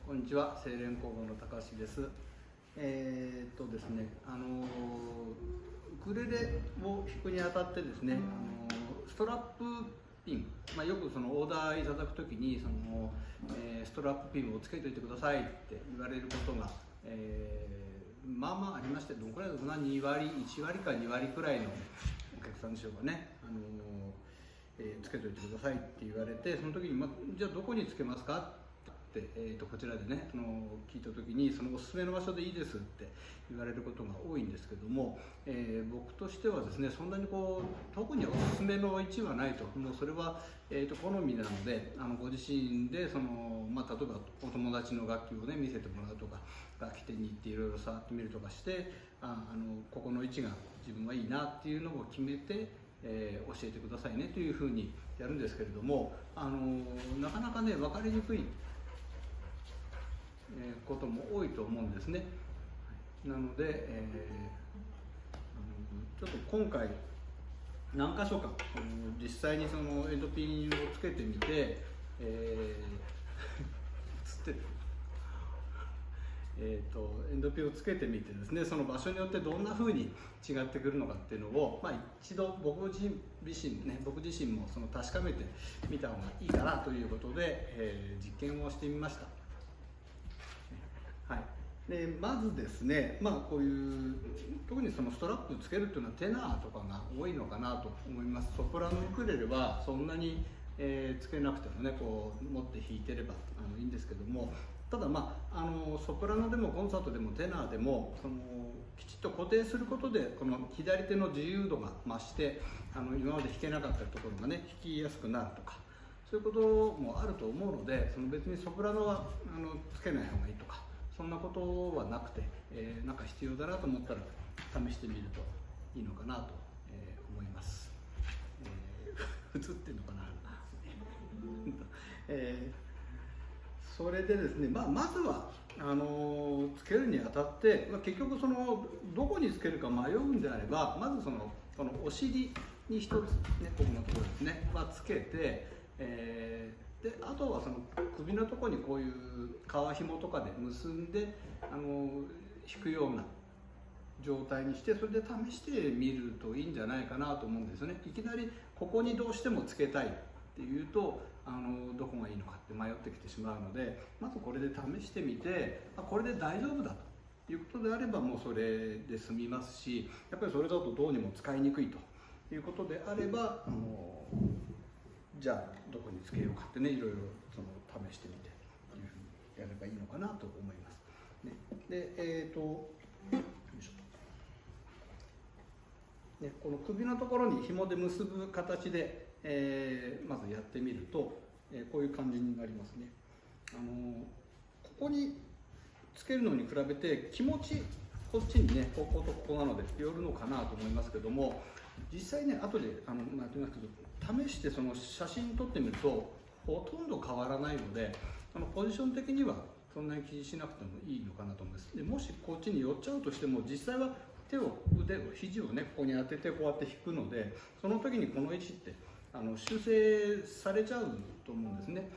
こんにちは、清廉工房の高橋です。ですね、ウクレレを弾くにあたってですね、ストラップピン、よくそのオーダーいただくときにストラップピンをつけておいてくださいって言われることが、まあまあありまして、どのくらいだろうな、2割、1割か2割くらいのお客さんでしょうかね。つけておいてくださいって言われて、その時に、じゃあどこにつけますかって、こちらでね聞いた時に、おすすめの場所でいいですって言われることが多いんですけども、僕としてはですね、そんなに特におすすめの位置はないと。もうそれは、好みなので、ご自身で例えばお友達の楽器をね見せてもらうとか、楽器店に行っていろいろ触ってみるとかして、ここの位置が自分はいいなっていうのを決めて教えてくださいねというふうにやるんですけれども、なかなかね分かりにくいことも多いと思うんですね。なので、ちょっと今回何箇所か実際にエンドピンをつけてみて、つってるエンドピンをつけてみてですね、その場所によってどんな風に違ってくるのかっていうのを、一度僕自身も確かめてみた方がいいかなということで、実験をしてみました。はい。でまずですね、こういう特にストラップつけるっていうのはテナーとかが多いのかなと思います。ソプラノウクレレはそんなに、つけなくてもね持って弾いてればいいんですけども、ただソプラノでもコンサートでもテナーでもきちっと固定することでこの左手の自由度が増して、今まで弾けなかったところがね弾きやすくなるとか、そういうこともあると思うので、別にソプラノはつけない方がいいとか、そんなことはなくて、なんか必要だなと思ったら試してみるといいのかなと、思います。映ってるのかなそれでですね、まずはつけるにあたって、結局どこにつけるか迷うんであれば、まずこのお尻に一つね、ここのところですね、つけて、であとは首のところにこういう革紐とかで結んで引くような状態にして、それで試してみるといいんじゃないかなと思うんですよね。いきなりここにどうしてもつけたいっていうとどこがいいのかって迷ってきてしまうので、まずこれで試してみて、これで大丈夫だということであればもうそれで済みますし、やっぱりそれだとどうにも使いにくいということであればじゃあどこにつけようかってね、いろいろ試してみてというふうにやればいいのかなと思います。ね、でよいしょ、ね、この首のところに紐で結ぶ形で、まずやってみると、こういう感じになりますね。ここにつけるのに比べて気持ちこっちにね、こことここなので寄るのかなと思いますけども、実際ね後でやってみますけど、試して写真撮ってみるとほとんど変わらないので、ポジション的にはそんなに気にしなくてもいいのかなと思います。でもしこっちに寄っちゃうとしても、実際は腕を肘をねここに当ててこうやって引くので、その時にこの位置って修正されちゃうと思うんですね。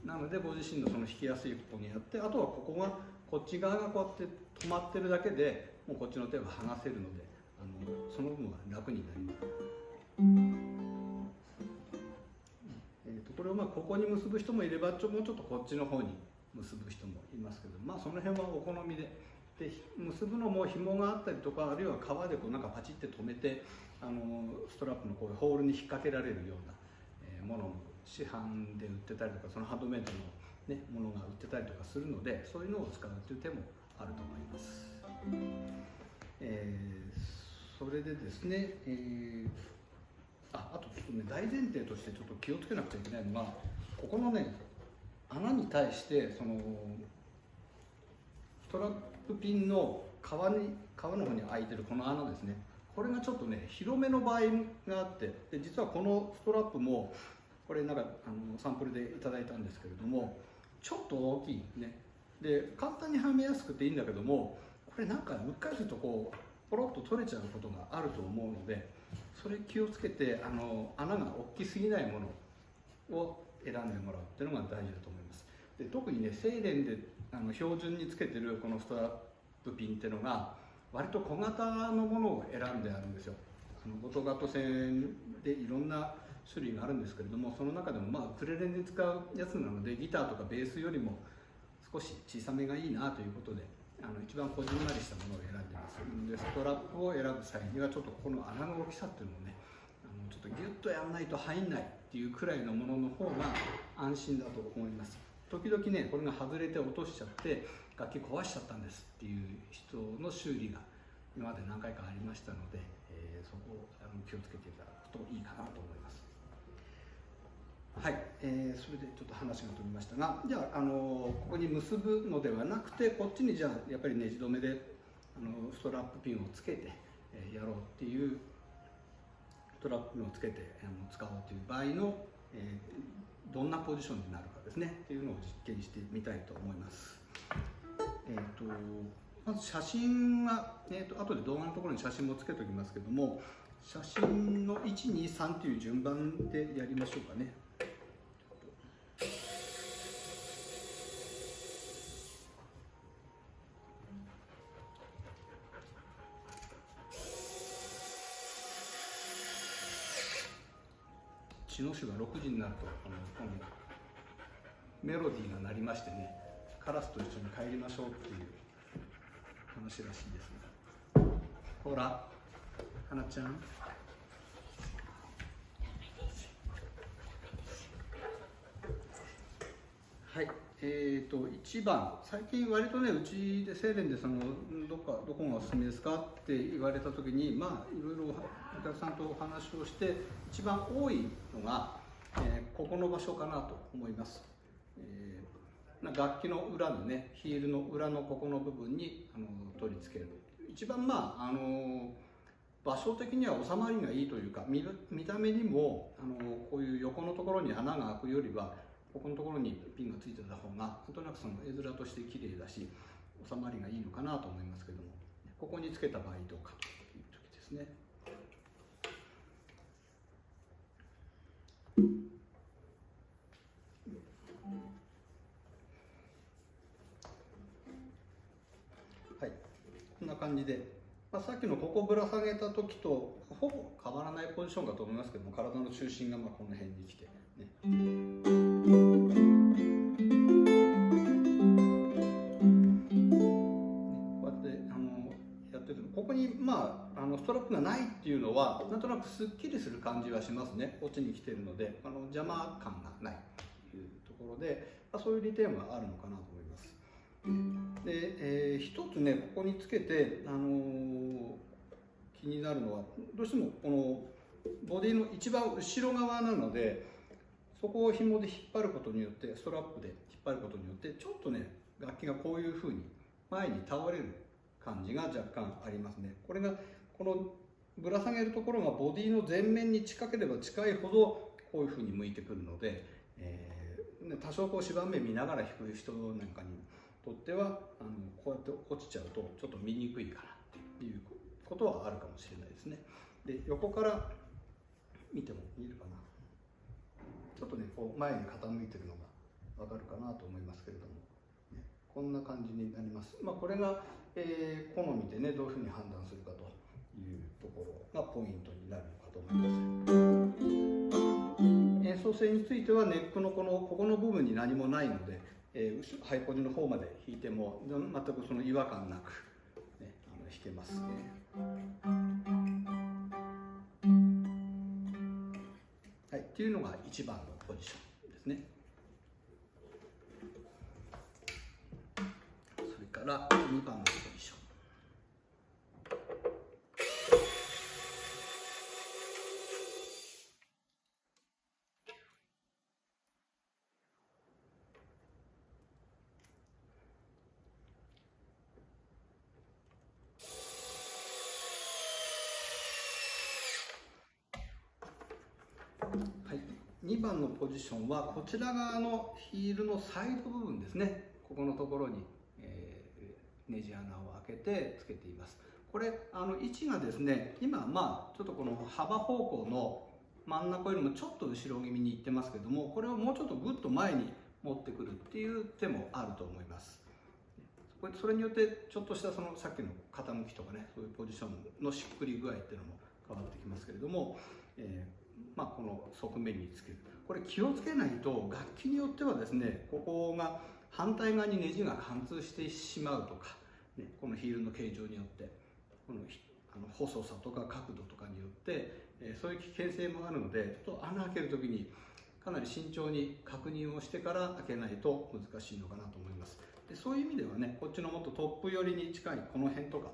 なのでご自身の引きやすいここにやって、あとはこっち側がこうやって止まってるだけでもうこっちの手は剥がせるので、その分は楽になります。これをここに結ぶ人もいれば、もうちょっとこっちの方に結ぶ人もいますけど、その辺はお好みで。で結ぶのも紐があったりとか、あるいは革でなんかパチって留めてストラップのこういうホールに引っ掛けられるようなものも市販で売ってたりとか、ハンドメイドの、ね、ものが売ってたりとかするので、そういうのを使うという手もあると思います。それでですね、あとちょっとね、大前提としてちょっと気をつけなくちゃいけないのが、ここのね穴に対してストラップピンの革の方に開いてるこの穴ですね、これがちょっとね広めの場合があって、で実はこのストラップもこれサンプルでいただいたんですけれども、ちょっと大きいね。で簡単にはめやすくていいんだけども、これうっかりするとポロッと取れちゃうことがあると思うので、それ気をつけて穴が大きすぎないものを選んでもらうっていうのが大事だと思います。で特にねセイレンで標準につけてるこのストラップピンっていうのが割と小型のものを選んであるんですよ。ゴトガト製でいろんな種類があるんですけれども、その中でもまあウクレレに使うやつなのでギターとかベースよりも少し小さめがいいなということで一番こじんまりしたものを選んでます。でストラップを選ぶ際にはちょっとこの穴の大きさっていうのをねちょっとギュッとやらないと入んないっていうくらいのものの方が安心だと思います。時々ねこれが外れて落としちゃって楽器壊しちゃったんですっていう人の修理が今まで何回かありましたので、そこを気をつけていただくといいかなと思います。はい、それでちょっと話が飛びましたが、じゃあ、ここに結ぶのではなくてこっちにじゃあやっぱりネジ止めでストラップピンをつけて、やろうっていうストラップピンをつけて使おうという場合の、どんなポジションになるかですねっていうのを実験してみたいと思います。まず写真は、後で動画のところに写真もつけておきますけども、写真の123という順番でやりましょうかね。茅野市が6時になるとメロディーが鳴りましてね、カラスと一緒に帰りましょうっていう話らしいですが、ほら花ちゃん、はい、1番、最近割とねうちでセイレンでどこがおすすめですかって言われた時に、まあいろいろお客さんとお話をして一番多いのが、ここの場所かなと思います。楽器の裏のねヒールの裏のここの部分に取り付ける、一番まあ場所的には収まりがいいというか、見た目にもこういう横のところに穴が開くよりはここのところにピンがついてた方がなんとなく絵面として綺麗だし収まりがいいのかなと思いますけども、ここにつけた場合どうかという時ですね。はい、こんな感じで、さっきのここぶら下げた時とほぼ変わらないポジションかと思いますけども、体の中心がこの辺に来て、ね、こうやってやってても、ここにストラップがないっていうのはなんとなくすっきりする感じはしますね。こっちに来てるので邪魔感がないというところで、そういう利点はあるのかなと思います。で、一つねここにつけて、気になるのはどうしてもこのボディの一番後ろ側なので、そこを紐で引っ張ることによって、ストラップで引っ張ることによってちょっとね楽器がこういうふうに前に倒れる感じが若干ありますね。これがこのぶら下げるところがボディの前面に近ければ近いほどこういうふうに向いてくるので、多少こう芝目見ながら弾く人なんかにとってはこうやって落ちちゃうとちょっと見にくいかなっていうことはあるかもしれないですね。で、横から見ても見えるかな、ちょっとねこう前に傾いてるのがわかるかなと思いますけれども、ね、こんな感じになります。これが、好みでねどういうふうに判断するかというところがポイントになるのかと思います。演奏性についてはネックのここの部分に何もないので、ハイポジの方まで弾いても全くその違和感なく、ね、弾けますね。はい、っていうのが1番のポジションですね。それから2番のポジション。はい、2番のポジションはこちら側のヒールのサイド部分ですね。ここのところに、ネジ穴を開けてつけています。これ位置がですね、今ちょっとこの幅方向の真ん中よりもちょっと後ろ気味にいってますけども、これをもうちょっとぐっと前に持ってくるっていう手もあると思います。それによってちょっとしたさっきの傾きとかね、そういうポジションのしっくり具合っていうのも変わってきますけれども、この側面につける、これ気をつけないと楽器によってはですね、ここが反対側にネジが貫通してしまうとか、ね、このヒールの形状によってこの細さとか角度とかによって、そういう危険性もあるので、ちょっと穴開ける時にかなり慎重に確認をしてから開けないと難しいのかなと思います。でそういう意味ではね、こっちのもっとトップ寄りに近いこの辺とか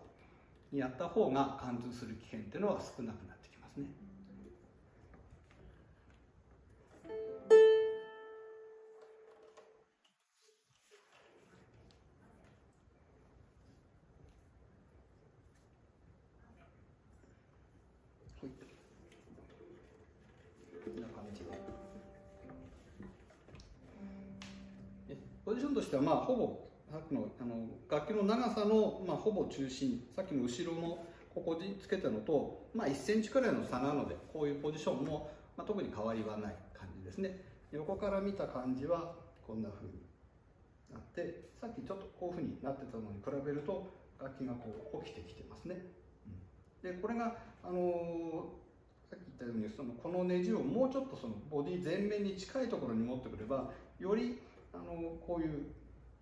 にやった方が貫通する危険っていうのは少なくなってきますね。こんな感じで。ポジションとしてはほぼさっきの楽器の長さのほぼ中心、さっきの後ろのここにつけたのと1センチくらいの差なので、こういうポジションも特に変わりはない感じですね。横から見た感じはこんな風になって、さっきちょっとこういう風になってたのに比べると楽器がこう起きてきてますね。でこれがさっき言ったようにこのネジをもうちょっとボディ前面に近いところに持ってくれば、よりこういう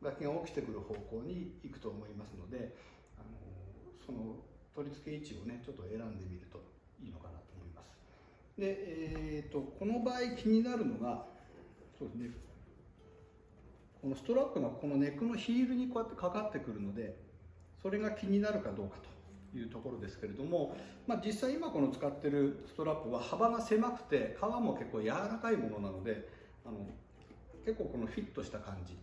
楽器が起きてくる方向に行くと思いますので、その取り付け位置をねちょっと選んでみるといいのかなと思います。で、この場合気になるのが、そうですね、このストラップがこのネックのヒールにこうやってかかってくるので、それが気になるかどうかというところですけれども、実際今この使ってるストラップは幅が狭くて皮も結構柔らかいものなので、結構このフィットした感じ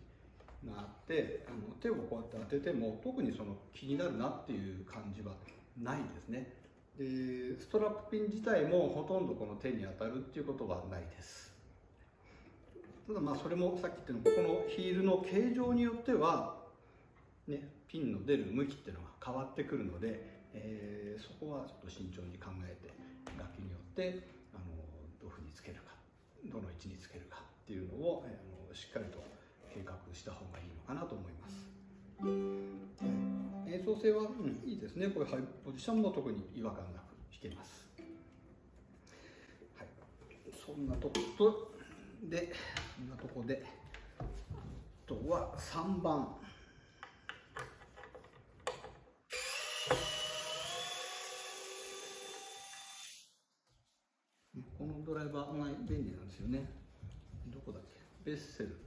があって、手をこうやって当てても特に気になるなっていう感じはないですね。でストラップピン自体もほとんどこの手に当たるっていうことはないです。ただそれもさっき言ったように、ここのヒールの形状によってはね、ピンの出る向きっていうのが変わってくるので、そこはちょっと慎重に考えて、楽器によってどういうふうにつけるか、どの位置につけるかっていうのを、しっかりと計画した方がいいのかなと思います。演奏性は、いいですね。これハイポジションも特に違和感なく弾けます。はい、そんなとことで、あとは3番。このドライバーが便利なんですよね。どこだっけ？ベッセル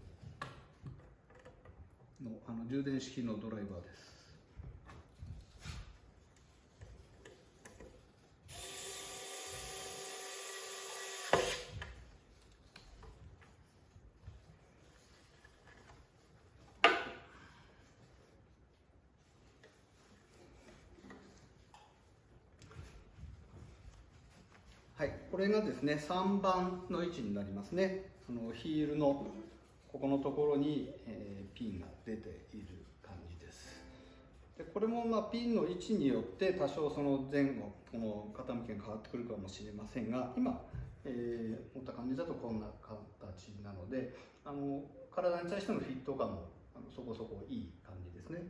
の充電式のドライバーです。はい、これがですね、3番の位置になりますね。ヒールのここのところに、ピンが出ている感じです。でこれもピンの位置によって多少その前後この傾きが変わってくるかもしれませんが、今、持った感じだとこんな形なので、体に対してのフィット感もそこそこいい感じですね。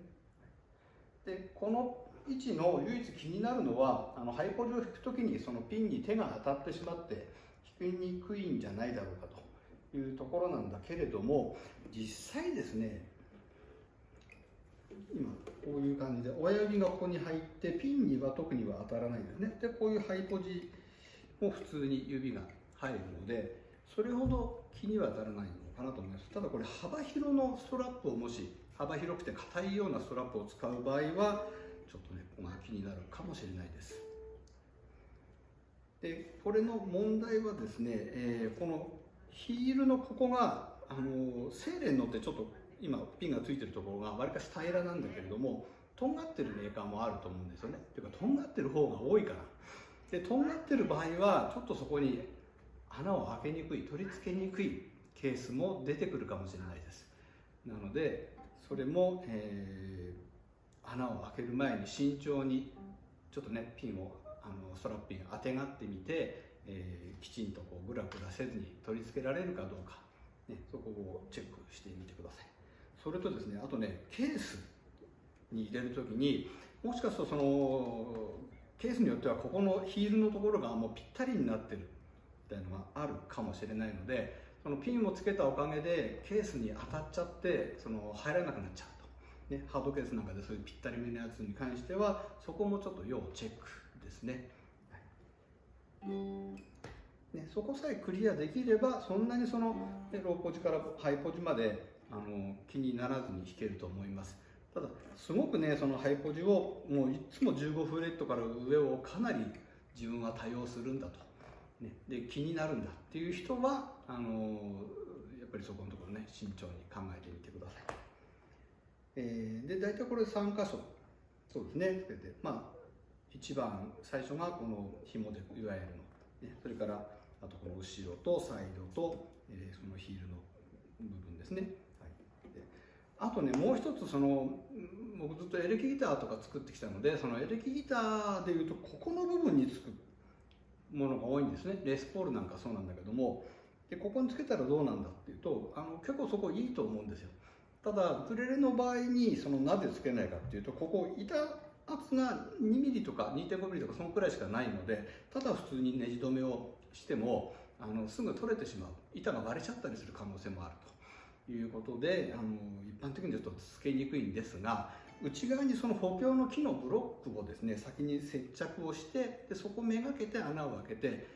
でこの位置の唯一気になるのは、ハイポジを弾くときにそのピンに手が当たってしまって弾きにくいんじゃないだろうかというところなんだけれども、実際ですね、今こういう感じで親指がここに入ってピンには特には当たらないですね。でこういうハイポジも普通に指が入るので、それほど気には当たらないのかなと思います。ただこれ幅広のストラップをもし幅広くて硬いようなストラップを使う場合はちょっとね、ここが気になるかもしれないです。でこれの問題はですね、このヒールのここがセーレンのってちょっと今ピンがついてるところがわりかし平らなんだけれども、とんがってるメーカーもあると思うんですよね。というかとんがってる方が多いから。でとんがってる場合はちょっとそこに穴を開けにくい、取り付けにくいケースも出てくるかもしれないです。なのでそれも、穴を開ける前に慎重にちょっとねピンをストラップピン当てがってみて、きちんとこうグラグラせずに取り付けられるかどうかね、そこをチェックしてみてください。それとですね、あとね、ケースに入れるときに、もしかするとそのケースによってはここのヒールのところがもうぴったりになってるみたいなのがあるかもしれないので、そのピンをつけたおかげでケースに当たっちゃってその入らなくなっちゃうと、ね、ハードケースなんかでそういうぴったりめのやつに関してはそこもちょっと要チェックですね。ね、そこさえクリアできればそんなにそのローポジからハイポジまで気にならずに弾けると思います。ただすごくねそのハイポジをもういつも15フレットから上をかなり自分は多用するんだと、ね、で気になるんだっていう人はやっぱりそこのところね慎重に考えてみてください。で大体これ3箇所そうですねつけて、まあ一番最初がこの紐でいわゆるの、ね、それからあとこの後ろとサイドと、そのヒールの部分ですね。あとねもう一つ僕ずっとエレキギターとか作ってきたのでそのエレキギターでいうとここの部分につくものが多いんですね。レースポールなんかそうなんだけどもでここにつけたらどうなんだっていうと結構そこいいと思うんですよ。ただウクレレの場合になぜつけないかっていうとここ板圧が 2mm とか 2.5mm とかそのくらいしかないのでただ普通にネジ止めをしてもすぐ取れてしまう板が割れちゃったりする可能性もあるということで一般的にちょっとつけにくいんですが内側にその補強の木のブロックをですね先に接着をしてでそこめがけて穴を開けて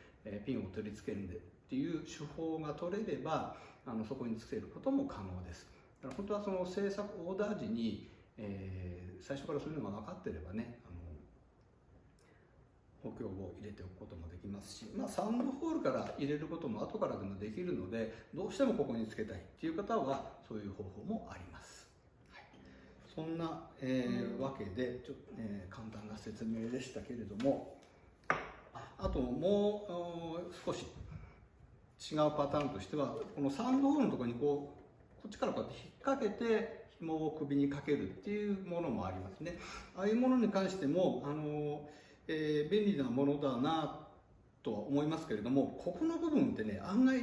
ピンを取り付けるんでっていう手法が取れればそこにつけることも可能です。だから本当はその制作オーダー時に、最初からそういうのが分かってればね補強を入れておくこともできますし、まあ、サウンドホールから入れることも後からでもできるのでどうしてもここにつけたいっていう方はそういう方法もあります。はい、そんな、わけで簡単な説明でしたけれどもあともう少し違うパターンとしてはこのサウンドホールのところにこっちからこうやって引っ掛けて紐を首にかけるっていうものもありますね。ああいうものに関しても便利なものだなとは思いますけれどもここの部分ってね案外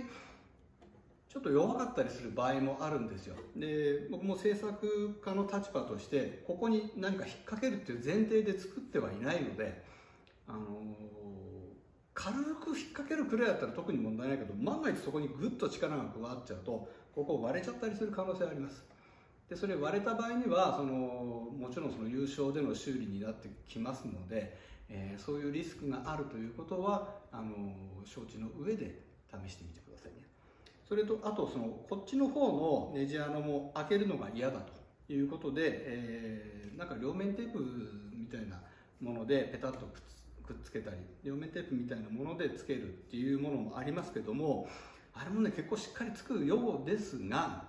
ちょっと弱かったりする場合もあるんですよ。で僕も制作家の立場としてここに何か引っ掛けるっていう前提で作ってはいないので軽く引っ掛けるくらいだったら特に問題ないけど万が一そこにグッと力が加わっちゃうとここ割れちゃったりする可能性があります。でそれ割れた場合にはもちろんその優勝での修理になってきますので、そういうリスクがあるということは承知の上で試してみてくださいね。それとあとこっちの方のネジ穴も開けるのが嫌だということで、なんか両面テープみたいなものでペタッとくっつけたり両面テープみたいなものでつけるっていうものもありますけどもあれもね結構しっかりつくようですが、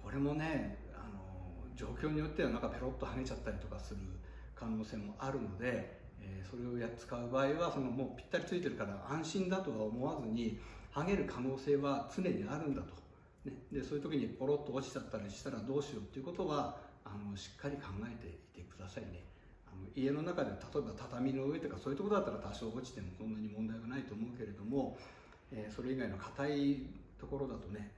これもね状況によってはなんかペロッと剥げちゃったりとかする可能性もあるので、それを使う場合はもうぴったりついてるから安心だとは思わずに剥げる可能性は常にあるんだと、ね、でそういう時にポロッと落ちちゃったりしたらどうしようっていうことはしっかり考えていてくださいね。家の中で例えば畳の上とかそういうところだったら多少落ちてもそんなに問題はないと思うけれども、それ以外の硬いところだとね、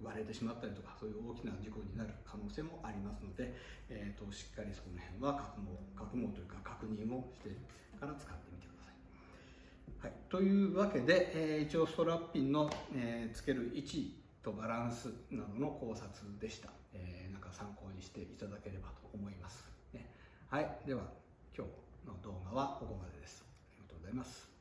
割れてしまったりとかそういう大きな事故になる可能性もありますので、しっかりその辺は覚悟というか確認をしてから使ってみてください。はい、というわけで、一応ストラッピンの、つける位置とバランスなどの考察でした。なんか参考にしていただければと思います。はい、では今日の動画はここまでです。ありがとうございます。